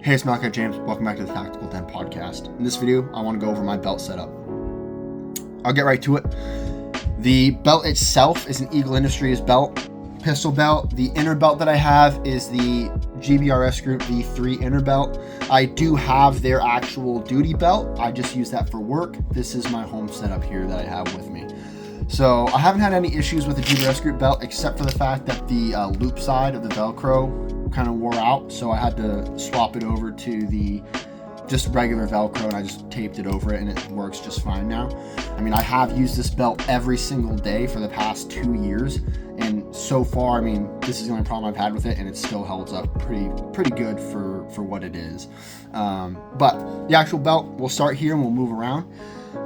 Hey, it's Malachi James. Welcome back to the Tactical 10 podcast. In this video, I want to go over my belt setup. I'll get right to it. The belt itself is an Eagle Industries belt, pistol belt. The inner belt that I have is the GBRS Group V3 inner belt. I do have their actual duty belt. I just use that for work. This is my home setup here that I have with me. So I haven't had any issues with the GBRS Group belt except for the fact that the loop side of the Velcro kind of wore out, so I had to swap it over to the just regular Velcro, and I just taped it over it, and it works just fine now. I mean, I have used this belt every single day for the past 2 years, and so far, I mean, this is the only problem I've had with it, and it still holds up pretty good for what it is. But the actual belt, we'll start here and we'll move around.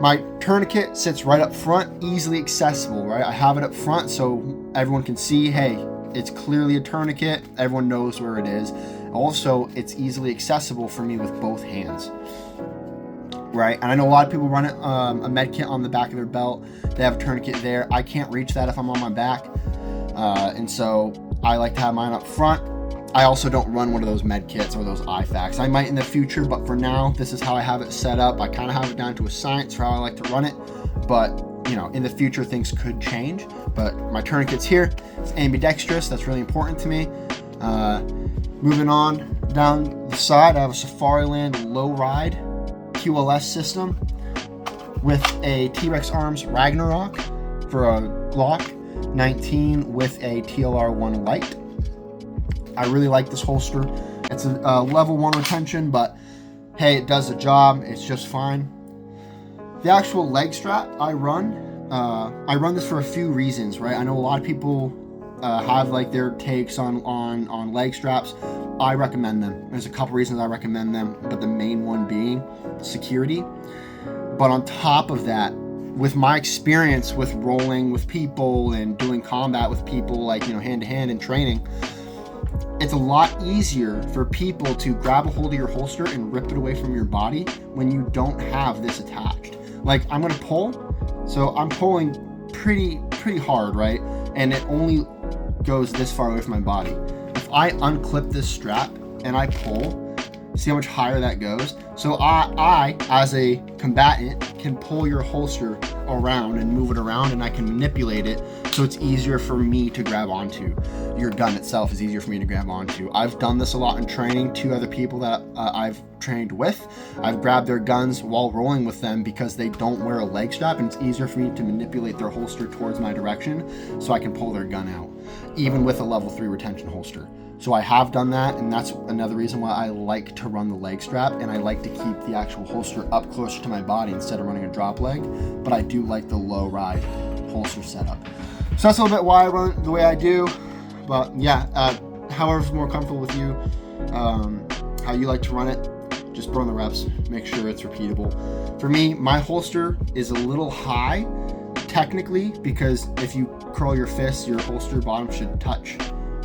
My tourniquet sits right up front, easily accessible, right? I have it up front so everyone can see, hey, it's clearly a tourniquet. Everyone knows where it is. Also, it's easily accessible for me with both hands, right? And I know a lot of people run it, a med kit on the back of their belt. They have a tourniquet there. I can't reach that if I'm on my back. And so I like to have mine up front. I also don't run one of those med kits or those IFAKs. I might in the future, but for now, this is how I have it set up. I kind of have it down to a science for how I like to run it. But you know, in the future, things could change. But my tourniquet's here. It's ambidextrous. That's really important to me. Moving on down the side, I have a Safariland low ride QLS system with a T-Rex Arms Ragnarok for a Glock 19 with a TLR1 light. I really like this holster. It's a level 1 retention, but hey, it does the job. It's just fine. The actual leg strap I run this for a few reasons, right? I know a lot of people have like their takes on leg straps. I recommend them. There's a couple reasons I recommend them, but the main one being security. But on top of that, with my experience with rolling with people and doing combat with people, like, you know, hand to hand and training, it's a lot easier for people to grab a hold of your holster and rip it away from your body when you don't have this attached. Like, I'm gonna pull, so I'm pulling pretty hard, right? And it only goes this far away from my body. If I unclip this strap and I pull, see how much higher that goes? So I as a combatant, can pull your holster around and move it around, and I can manipulate it so it's easier for me to grab onto. Your gun itself is easier for me to grab onto. I've done this a lot in training. 2 other people that I've trained with, I've grabbed their guns while rolling with them because they don't wear a leg strap, and it's easier for me to manipulate their holster towards my direction so I can pull their gun out, even with a level 3 retention holster. So I have done that, and that's another reason why I like to run the leg strap, and I like to keep the actual holster up closer to my body instead of running a drop leg, but I do like the low ride holster setup. So that's a little bit why I run the way I do, but yeah, however's more comfortable with you, how you like to run it, just burn the reps, make sure it's repeatable. For me, my holster is a little high, technically, because if you curl your fists, your holster bottom should touch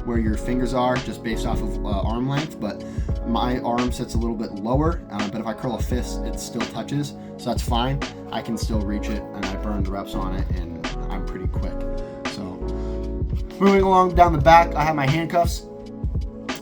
where your fingers are, just based off of arm length, but my arm sits a little bit lower, but if I curl a fist, it still touches, so that's fine. I can still reach it, and I burn the reps on it, and I'm pretty quick. So moving along down the back, I have my handcuffs.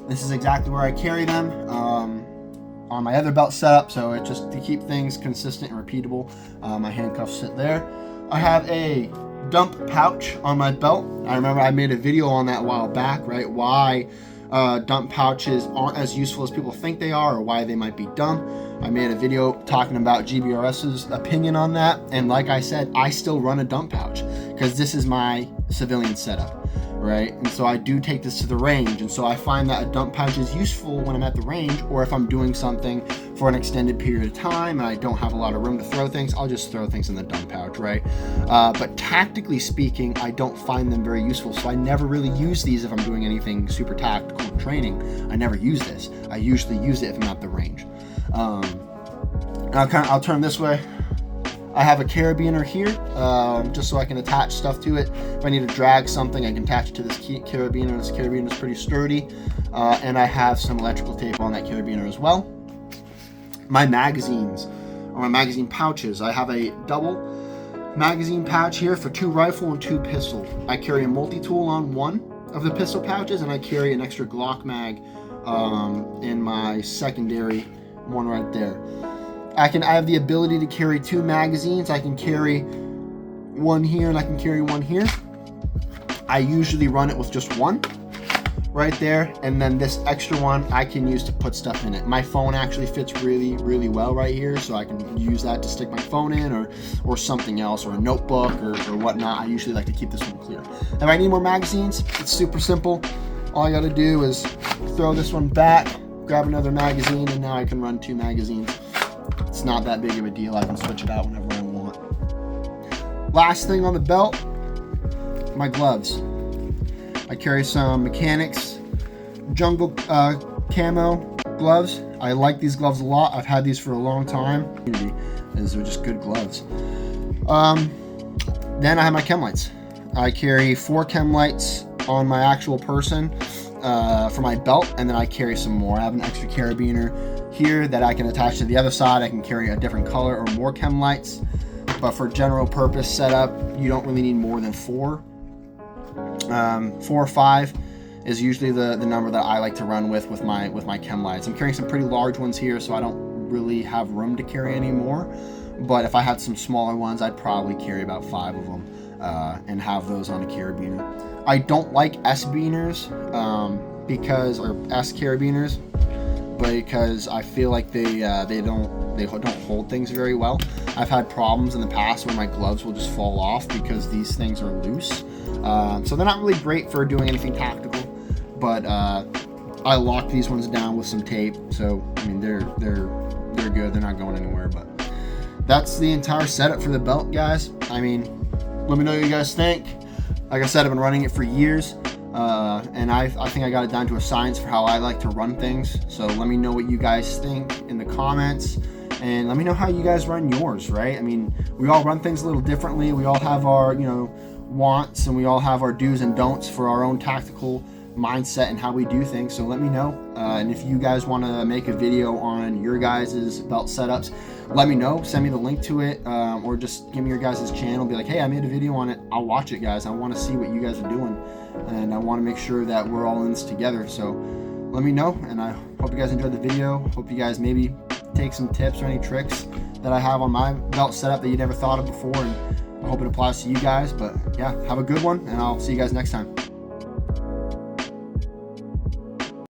This is exactly where I carry them on my other belt setup, so it just to keep things consistent and repeatable, my handcuffs sit there. I have a dump pouch on my belt. I remember I made a video on that a while back, right? Why dump pouches aren't as useful as people think they are, or why they might be dumb. I made a video talking about GBRS's opinion on that, and like I said, I still run a dump pouch because this is my civilian setup, right? And so I do take this to the range, and so I find that a dump pouch is useful when I'm at the range, or if I'm doing something for an extended period of time and I don't have a lot of room to throw things, I'll just throw things in the dump pouch, right? But tactically speaking, I don't find them very useful, so I never really use these if I'm doing anything super tactical in training. I never use this. I usually use it if I'm at the range. I'll turn this way. I have a carabiner here, just so I can attach stuff to it. If I need to drag something, I can attach it to this carabiner. This carabiner is pretty sturdy, and I have some electrical tape on that carabiner as well. My magazines, or my magazine pouches, I have a double magazine pouch here for 2 rifle and 2 pistol. I carry a multi-tool on one of the pistol pouches, and I carry an extra Glock mag in my secondary one right there. I have the ability to carry 2 magazines. I can carry one here and I can carry one here. I usually run it with just one right there, and then this extra one I can use to put stuff in it. My phone actually fits really, really well right here, so I can use that to stick my phone in, or something else, or a notebook or whatnot. I usually like to keep this one clear. If I need more magazines, it's super simple. All I got to do is throw this one back, grab another magazine, and now I can run 2 magazines. It's not that big of a deal. I can switch it out whenever I want. Last thing on the belt, my gloves. I carry some Mechanics Jungle Camo gloves. I like these gloves a lot. I've had these for a long time. These are just good gloves. Then I have my chem lights. I carry 4 chem lights on my actual person for my belt, and then I carry some more. I have an extra carabiner here that I can attach to the other side. I can carry a different color or more chem lights, but for general purpose setup, you don't really need more than 4. 4 or 5 is usually the number that I like to run with my chem lights. I'm carrying some pretty large ones here, so I don't really have room to carry any more. But if I had some smaller ones, I'd probably carry about 5 of them and have those on a carabiner. I don't like S-beaners or S carabiners, because I feel like they don't hold things very well. I've had problems in the past where my gloves will just fall off because these things are loose. So they're not really great for doing anything tactical, but I lock these ones down with some tape. So I mean, they're good. They're not going anywhere. But that's the entire setup for the belt, guys. I mean, let me know what you guys think. Like I said, I've been running it for years, and I think I got it down to a science for how I like to run things. So let me know what you guys think in the comments, and let me know how you guys run yours, right? I mean, we all run things a little differently. We all have our, wants, and we all have our do's and don'ts for our own tactical mindset and how we do things. So let me know, and if you guys want to make a video on your guys' belt setups, let me know. Send me the link to it, or just give me your guys' channel. Be like, hey, I made a video on it. I'll watch it, guys. I want to see what you guys are doing, and I want to make sure that we're all in this together. So let me know, and I hope you guys enjoyed the video. Hope you guys maybe take some tips or any tricks that I have on my belt setup that you never thought of before, and I hope it applies to you guys. But yeah, have a good one, and I'll see you guys next time.